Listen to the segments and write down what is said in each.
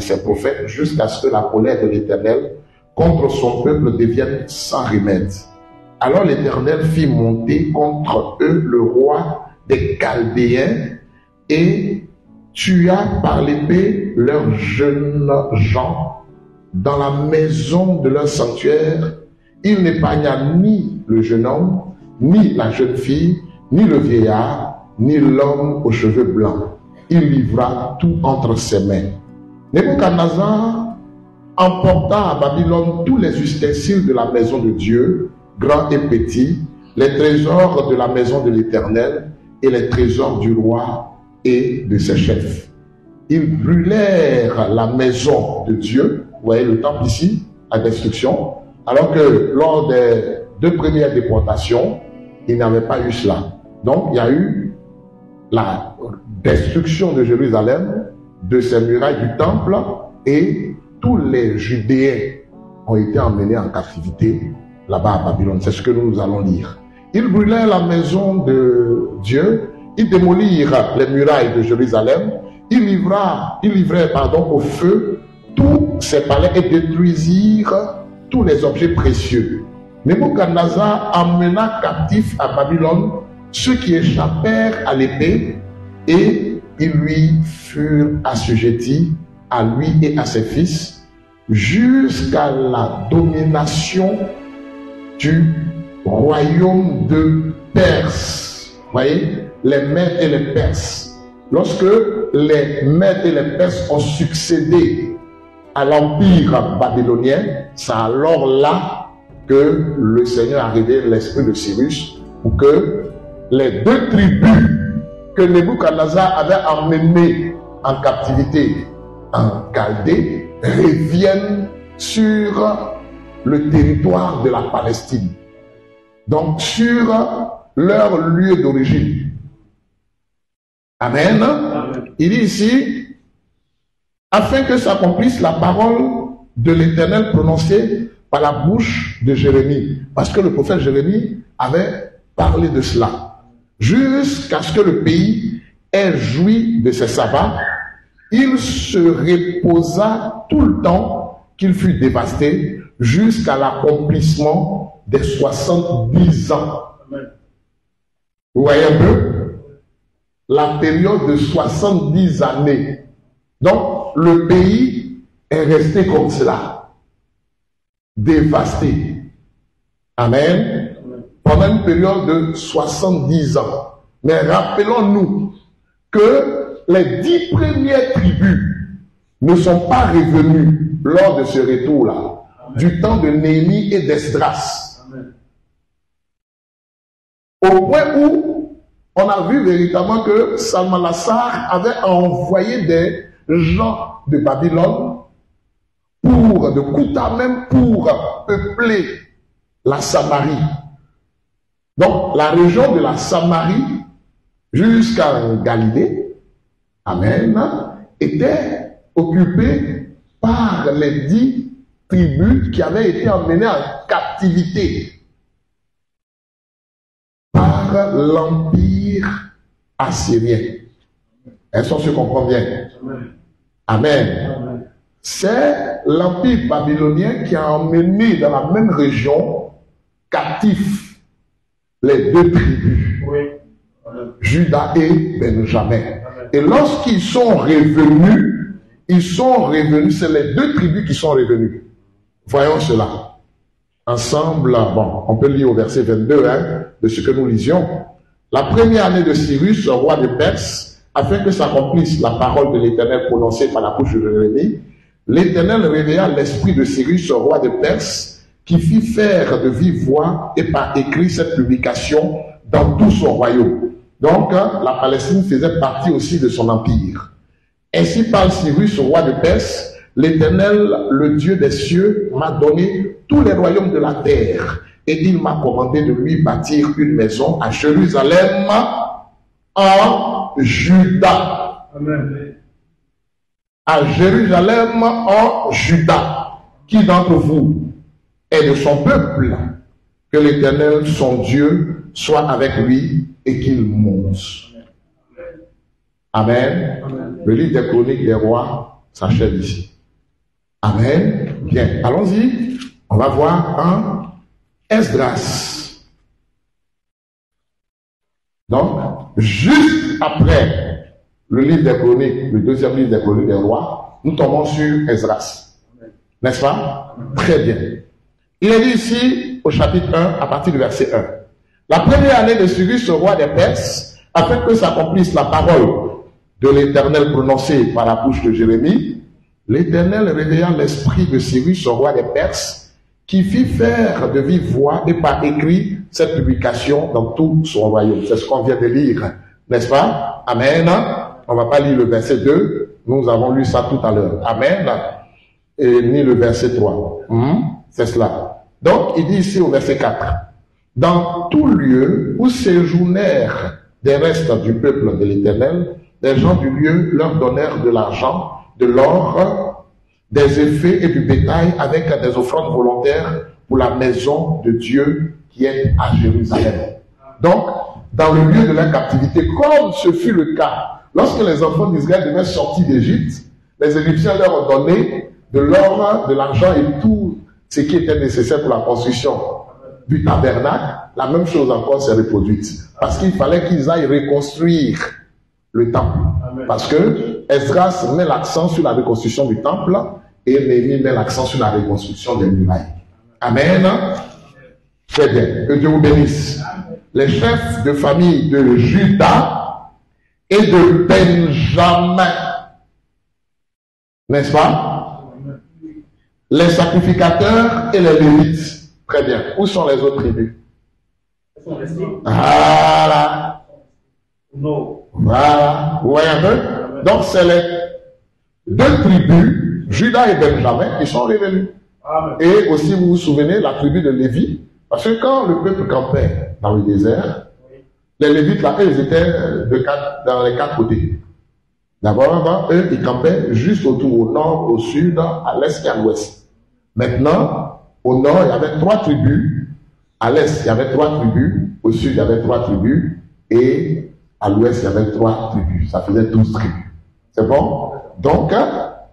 ses prophètes jusqu'à ce que la colère de l'Éternel contre son peuple devienne sans remède. Alors l'Éternel fit monter contre eux le roi des Chaldéens et tua par l'épée leurs jeunes gens dans la maison de leur sanctuaire. Il n'épargna ni le jeune homme, ni la jeune fille, ni le vieillard, ni l'homme aux cheveux blancs. Il livra tout entre ses mains. Nebuchadnezzar emporta à Babylone tous les ustensiles de la maison de Dieu, grands et petits, les trésors de la maison de l'Éternel et les trésors du roi et de ses chefs. Ils brûlèrent la maison de Dieu, vous voyez le temple ici, la destruction, alors que lors des 2 premières déportations, il n'y avait pas eu cela. Donc il y a eu la destruction de Jérusalem, de ses murailles du temple, et tous les Judéens ont été emmenés en captivité là-bas à Babylone. C'est ce que nous allons lire. Ils brûlèrent la maison de Dieu, ils démolirent les murailles de Jérusalem, ils livrèrent au feu tous ses palais et détruisirent tous les objets précieux. Nebuchadnezzar emmena captifs à Babylone ceux qui échappèrent à l'épée et ils lui furent assujettis, à lui et à ses fils, jusqu'à la domination du royaume de Perse. Vous voyez, les Mèdes et les Perses. Lorsque les Mèdes et les Perses ont succédé à l'empire babylonien, c'est alors là que le Seigneur a révélé l'esprit de Cyrus pour que les 2 tribus que Nebuchadnezzar avait emmenées en captivité en Chaldée reviennent sur le territoire de la Palestine, donc sur leur lieu d'origine. Amen. Amen. Il dit ici, afin que s'accomplisse la parole de l'Éternel prononcée par la bouche de Jérémie, parce que le prophète Jérémie avait parlé de cela, jusqu'à ce que le pays ait joui de ses sabbats. Il se reposa tout le temps qu'il fut dévasté jusqu'à l'accomplissement des 70 ans. Amen. Vous voyez un peu la période de 70 années. Donc, le pays est resté comme cela, dévasté. Amen. Pendant une période de 70 ans. Mais rappelons-nous que les 10 premières tribus ne sont pas revenues lors de ce retour-là, du temps de Néhémie et d'Esdras. Au point où on a vu véritablement que Salmanassar avait envoyé des gens de Babylone de Kouta même pour peupler la Samarie. Donc la région de la Samarie jusqu'à Galilée, amen, était occupée par les 10 tribus qui avaient été emmenées en captivité par l'empire assyrien. Est-ce qu'on se comprend bien? Amen. Amen. C'est l'empire babylonien qui a emmené dans la même région captifs les 2 tribus, oui. Juda et Benjamin. Amen. Et lorsqu'ils sont revenus, c'est les 2 tribus qui sont revenues. Voyons cela ensemble. Bon, on peut lire au verset 22 de ce que nous lisions. La première année de Cyrus, roi de Perse, afin que s'accomplisse la parole de l'Éternel prononcée par la bouche de Jérémie, l'Éternel réveilla l'esprit de Cyrus, roi de Perse, qui fit faire de vive voix et par écrit cette publication dans tout son royaume. Donc, la Palestine faisait partie aussi de son empire. Ainsi parle Cyrus, roi de Perse, l'Éternel, le Dieu des cieux, m'a donné tous les royaumes de la terre, et il m'a commandé de lui bâtir une maison à Jérusalem, en Juda. Amen. À Jérusalem, en Juda. Qui d'entre vous est de son peuple? Que l'Éternel, son Dieu, soit avec lui et qu'il monte. Amen. Amen. Le livre des Chroniques des rois s'achève ici. Amen. Bien, allons-y. On va voir un Esdras. Donc, juste après le livre des Chroniques, le deuxième livre des Chroniques des Rois, nous tombons sur Esdras. N'est-ce pas? Très bien. Il est dit ici, au chapitre 1, à partir du verset 1. La première année de Cyrus, ce roi des Perses, afin que s'accomplisse la parole de l'Éternel prononcée par la bouche de Jérémie, l'Éternel réveilla l'esprit de Cyrus, ce roi des Perses, qui fit faire de vive voix et par écrit cette publication dans tout son royaume. C'est ce qu'on vient de lire, n'est-ce pas? Amen. On ne va pas lire le verset 2, nous avons lu ça tout à l'heure. Amen. Et ni le verset 3. C'est cela. Donc, il dit ici au verset 4, dans tout lieu où séjournèrent des restes du peuple de l'Éternel, les gens du lieu leur donnèrent de l'argent, de l'or, des effets et du bétail avec des offrandes volontaires pour la maison de Dieu qui est à Jérusalem. Donc, dans le lieu de la captivité, comme ce fut le cas, lorsque les enfants d'Israël devaient sortir d'Égypte, les Égyptiens leur ont donné de l'or, de l'argent et tout ce qui était nécessaire pour la construction du tabernacle. La même chose encore s'est reproduite. Parce qu'il fallait qu'ils aillent reconstruire le temple. Amen. Parce que Esdras met l'accent sur la reconstruction du temple et Néhémie met l'accent sur la reconstruction des murailles. Amen. Très bien. Que Dieu vous bénisse. Les chefs de famille de Juda et de Benjamin. N'est-ce pas? Les sacrificateurs et les lévites. Très bien. Où sont les autres tribus? Voilà. Voilà. Vous voyez un peu? Donc, c'est les deux tribus, Juda et Benjamin, qui sont revenus. Et aussi, vous vous souvenez, la tribu de Lévi. Parce que quand le peuple campait dans le désert, les Lévites, là, eux, ils étaient dans les quatre côtés. D'abord, eux, ils campaient juste autour, au nord, au sud, à l'est et à l'ouest. Maintenant, au nord, il y avait 3 tribus. À l'est, il y avait 3 tribus. Au sud, il y avait 3 tribus. Et à l'ouest, il y avait 3 tribus. Ça faisait 12 tribus. C'est bon? Donc,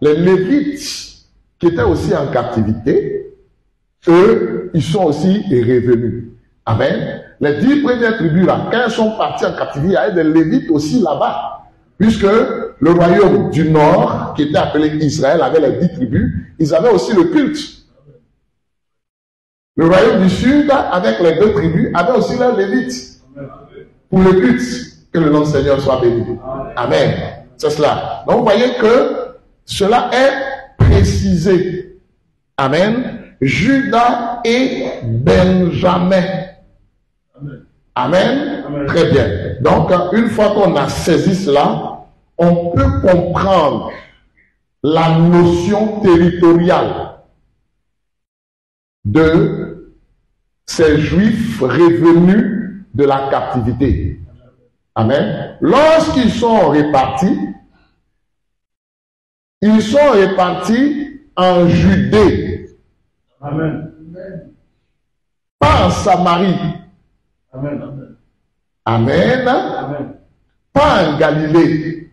les Lévites, qui étaient aussi en captivité, eux, ils sont aussi revenus. Amen. Les 10 premières tribus, là, quand elles sont parties en captivité, il y avait des Lévites aussi là-bas. Puisque le royaume du nord, qui était appelé Israël, avait les 10 tribus, ils avaient aussi le culte. Le royaume du sud, avec les 2 tribus, avait aussi leurs lévites. Pour le culte, que le nom du Seigneur soit béni. Amen. C'est cela. Donc vous voyez que cela est précisé. Amen. Juda et Benjamin. Amen. Amen. Très bien. Donc, une fois qu'on a saisi cela, on peut comprendre la notion territoriale de ces Juifs revenus de la captivité. Amen. Lorsqu'ils sont répartis, ils sont répartis en Judée. Amen. Pas en Samarie. Amen. Amen. Amen. Pas en Galilée.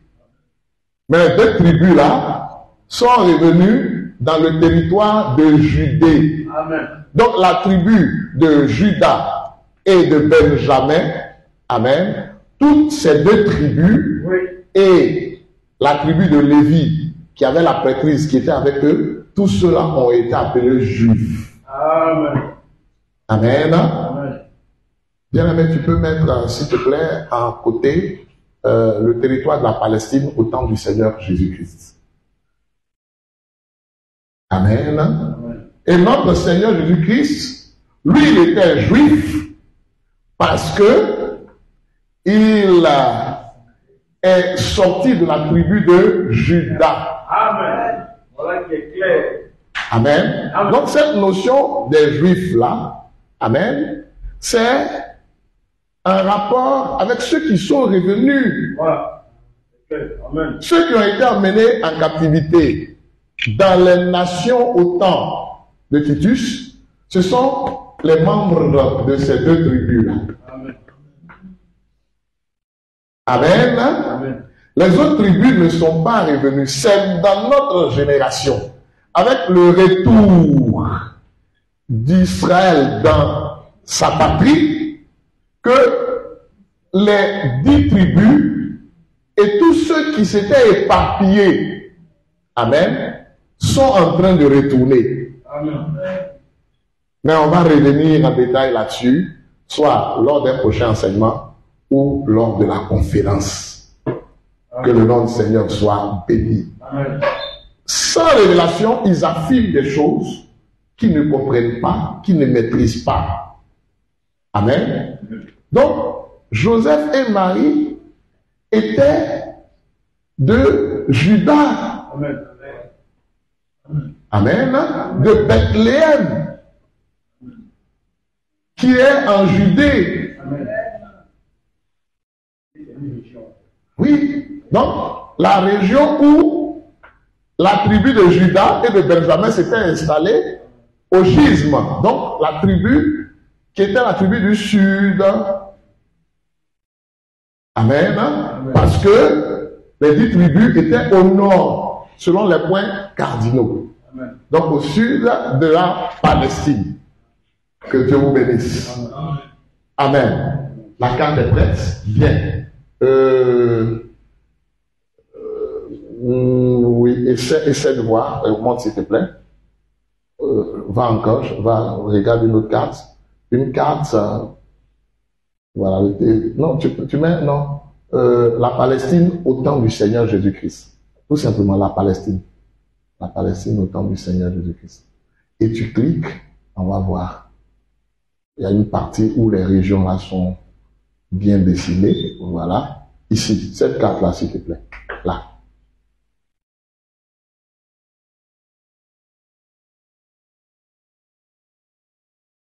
Mais les 2 tribus là sont revenues dans le territoire de Judée. Amen. Donc la tribu de Juda et de Benjamin, amen, toutes ces 2 tribus, oui, et la tribu de Lévi qui avait la prêtrise qui était avec eux, tous ceux-là ont été appelés juifs. Amen. Amen. Amen. Bien-aimé, tu peux mettre, s'il te plaît, à côté le territoire de la Palestine au temps du Seigneur Jésus-Christ. Amen. Amen. Et notre Seigneur Jésus-Christ, lui, il était juif parce que il est sorti de la tribu de Juda. Amen. Voilà qui est clair. Amen. Amen. Donc cette notion des juifs là, amen, c'est un rapport avec ceux qui sont revenus. Voilà. Amen. Ceux qui ont été emmenés en captivité dans les nations au temps de Titus, ce sont les membres de ces 2 tribus-là. Amen. Amen. Amen. Les autres tribus ne sont pas revenues. C'est dans notre génération, avec le retour d'Israël dans sa patrie, que les 10 tribus et tous ceux qui s'étaient éparpillés, amen, sont en train de retourner. Amen. Mais on va revenir en détail là-dessus, soit lors d'un prochain enseignement ou lors de la conférence. Amen. Que le nom du Seigneur soit béni. Amen. Sans révélation, ils affirment des choses qu'ils ne comprennent pas, qu'ils ne maîtrisent pas. Amen. Donc, Joseph et Marie étaient de Juda. Amen. Amen. De Bethléem, qui est en Judée. Amen. Oui. Donc, la région où la tribu de Juda et de Benjamin s'était installée au schisme. Donc, la tribu qui était la tribu du sud. Amen. Amen. Parce que les 10 tribus étaient au nord, selon les points cardinaux. Amen. Donc, au sud de la Palestine. Que Dieu vous bénisse. Amen. Amen. La carte est prête. Bien. Oui, essaie de voir. Montre s'il te plaît. Va encore. Va regarder une autre carte. Une carte. Voilà. Non, tu mets. Non. La Palestine au temps du Seigneur Jésus-Christ. Tout simplement la Palestine. La Palestine au temps du Seigneur Jésus-Christ. Et tu cliques, on va voir. Il y a une partie où les régions là sont bien dessinées. Voilà. Ici, cette carte-là, s'il te plaît. Là.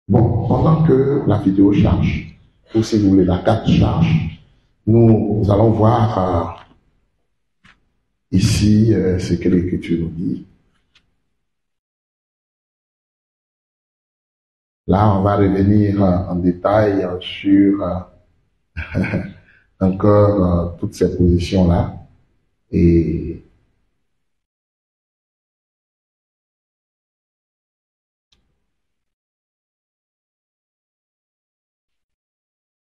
Bon, pendant que la vidéo charge, ou si vous voulez la carte charge, nous allons voir ici ce que l'Écriture nous dit. Là, on va revenir en détail sur encore toutes ces positions-là. Et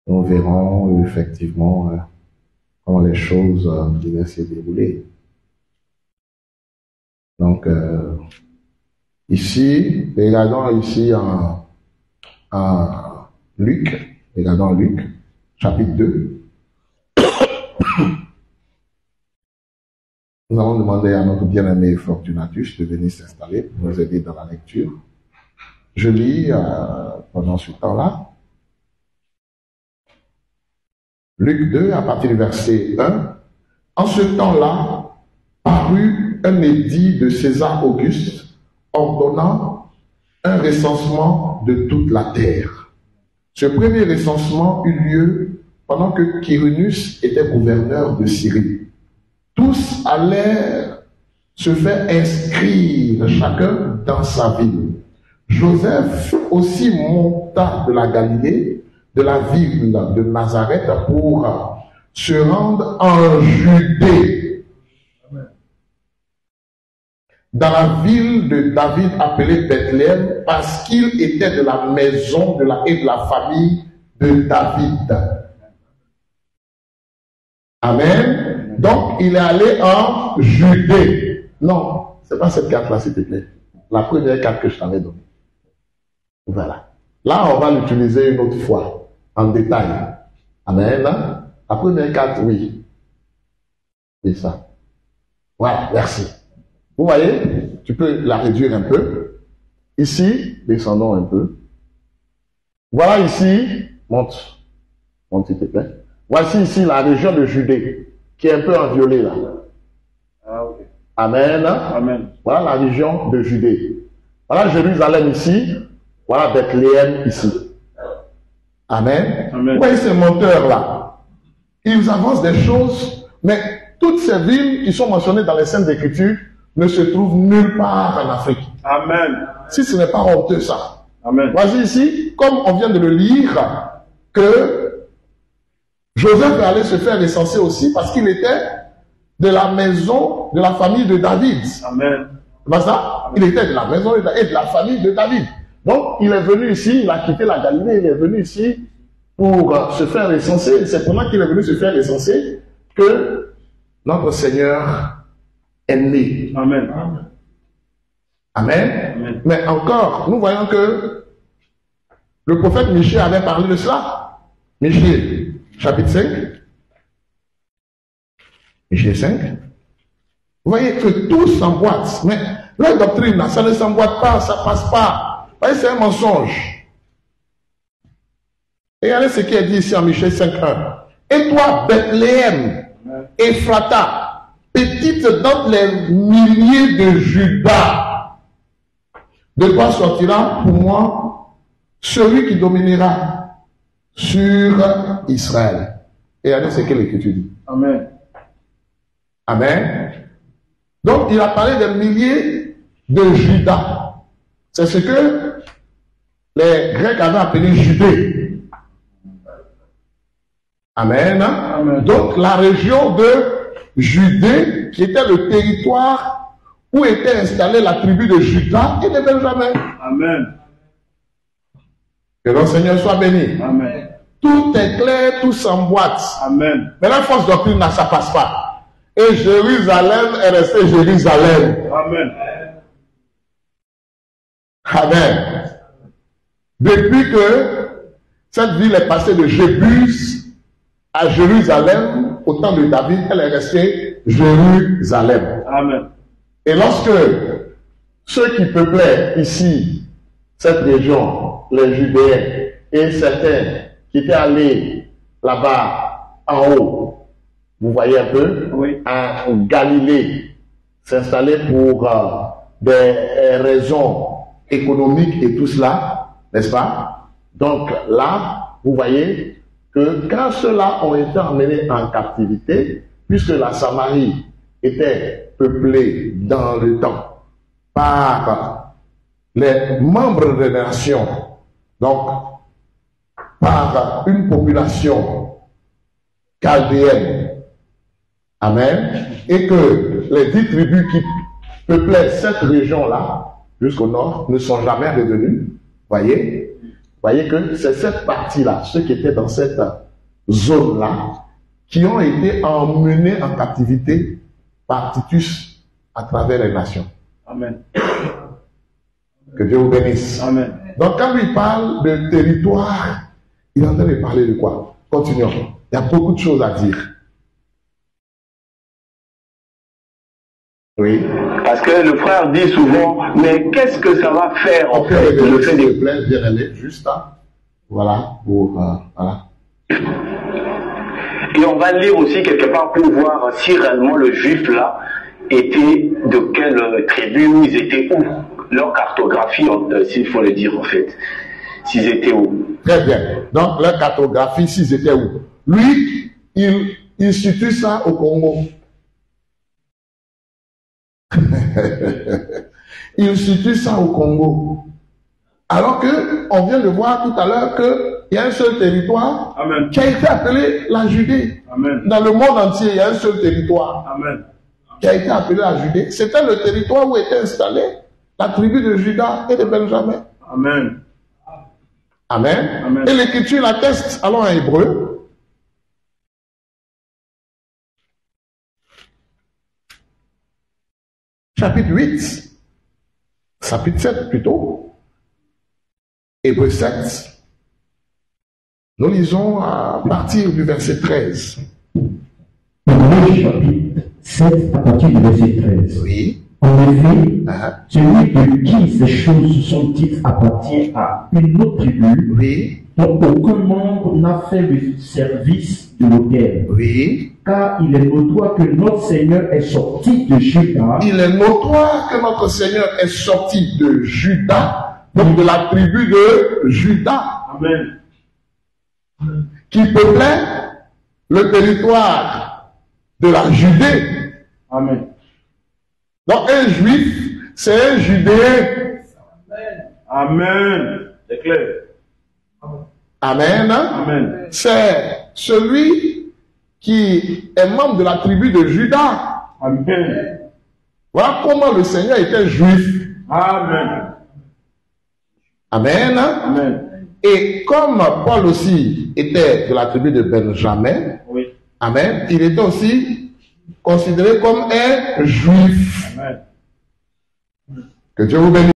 nous verrons effectivement comment les choses devaient se dérouler. Donc, ici, regardons ici en Luc, regardons Luc, chapitre 2. Nous allons demander à notre bien-aimé Fortunatus de venir s'installer pour nous aider dans la lecture. Je lis pendant ce temps-là. Luc 2, à partir du verset 1. En ce temps-là, parut un édit de César Auguste ordonnant un recensement de toute la terre. Ce premier recensement eut lieu pendant que Quirinius était gouverneur de Syrie. Tous allèrent se faire inscrire chacun dans sa ville. Joseph aussi monta de la Galilée, de la ville de Nazareth, pour se rendre en Judée, dans la ville de David appelée Bethléem, parce qu'il était de la maison et de la famille de David. Amen. Donc, il est allé en Judée. Non, c'est pas cette carte-là, s'il te plaît. La première carte que je t'avais donnée. Voilà. Là, on va l'utiliser une autre fois, en détail. Amen. La première carte, oui. C'est ça. Voilà, merci. Vous voyez, tu peux la réduire un peu. Ici, descendons un peu. Voilà ici, monte s'il te plaît. Voici ici la région de Judée, qui est un peu en violet là. Ah, okay. Amen. Amen. Voilà la région de Judée. Voilà Jérusalem ici. Voilà Bethléem ici. Amen. Amen. Vous voyez ces monteurs là. Ils avancent des choses, mais toutes ces villes qui sont mentionnées dans les Saintes Écritures ne se trouvent nulle part en Afrique. Amen. Si ce n'est pas honteux ça. Amen. Voici ici, comme on vient de le lire, que Joseph est allé se faire recenser aussi parce qu'il était de la maison, de la famille de David. Amen. C'est pas ça? Il était de la maison et de la famille de David. Donc, il est venu ici, il a quitté la Galilée, il est venu ici pour se faire recenser. C'est pendant qu'il est venu se faire recenser que notre Seigneur est né. Amen. Amen. Amen. Mais encore, nous voyons que le prophète Michée avait parlé de cela. Michée, chapitre 5. Michée 5. Vous voyez que tout s'emboîte. Mais la doctrine, ça ne s'emboîte pas, ça passe pas. Vous voyez, c'est un mensonge. Et regardez ce qui est dit ici en Michée 5.1. Et toi, Bethléem, Ephrata, petite dans les milliers de Juda, de toi sortira pour moi celui qui dominera sur Israël. Et regardez ce que l'Écriture dit. Amen. Amen. Donc, il a parlé des milliers de Judas. C'est ce que les Grecs avaient appelé Judée. Amen. Amen. Donc, la région de Judée, qui était le territoire où était installée la tribu de Judas et de Benjamin. Amen. Que le Seigneur soit béni. Amen. Tout est clair, tout s'emboîte. Amen. Mais la force doctrine, ça ne passe pas. Et Jérusalem est resté Jérusalem. Amen. Amen. Depuis que cette ville est passée de Jébus à Jérusalem, au temps de David, elle est restée Jérusalem. Amen. Et lorsque ceux qui peuplaient ici, cette région, les Judéens, et certains qui étaient allés là-bas en haut, vous voyez un peu, Oui. en Galilée, s'installer pour des raisons économiques et tout cela, n'est-ce pas? Donc là, vous voyez que quand ceux-là ont été emmenés en captivité, puisque la Samarie était peuplée dans le temps par les membres des nations, donc par une population chaldéenne, amen, et que les 10 tribus qui peuplaient cette région-là, jusqu'au nord, ne sont jamais revenus, voyez que c'est cette partie-là, ceux qui étaient dans cette zone-là, qui ont été emmenés en captivité par Titus à travers les nations. Amen. Que Dieu vous bénisse. Amen. Donc quand il parle de territoire, il est en train de parler de quoi? Continuons. Il y a beaucoup de choses à dire. Oui. Parce que le frère dit souvent, mais qu'est-ce que ça va faire en On peut fait, le révéler, fait s'il de... vous plaît, bien aller, juste là. Voilà, pour, voilà. Et on va lire aussi quelque part pour voir si réellement le juif là était de quelle tribu, où ils étaient où, leur cartographie, s'il faut le dire en fait, s'ils étaient où. Très bien. Donc, leur cartographie, s'ils étaient où? Lui, il situe ça au Congo. Il situe ça au Congo. Alors que, on vient de voir tout à l'heure qu'il y a un seul territoire Amen. qui a été appelé la Judée. Amen. Dans le monde entier, il y a un seul territoire Amen. qui a été appelé la Judée. C'était le territoire où était installée la tribu de Judas et de Benjamin. Amen. Amen. Amen. Et l'Écriture l'atteste. Allons en Hébreu. Chapitre 8. Chapitre 7 plutôt. Hébreu 7. Nous lisons à partir du verset 13. Hébreu chapitre 7 à partir du verset 13. Oui. En effet, Hein? celui de qui ces choses sont dites appartient à une autre tribu Oui. dont aucun membre n'a fait le service de l'autel. Oui. Car il est notoire que notre Seigneur est sorti de Juda Il est notoire que notre Seigneur est sorti de Juda, donc de la tribu de Juda, Amen. qui peuplait le territoire de la Judée. Amen. Donc un juif, c'est un judéen. Amen. C'est clair. Amen. Amen. C'est celui qui est membre de la tribu de Juda. Amen. Voilà comment le Seigneur était juif. Amen. Amen. Amen. Et comme Paul aussi était de la tribu de Benjamin, Oui. amen, il était aussi considéré comme un juif. Amen. Que Dieu vous bénisse.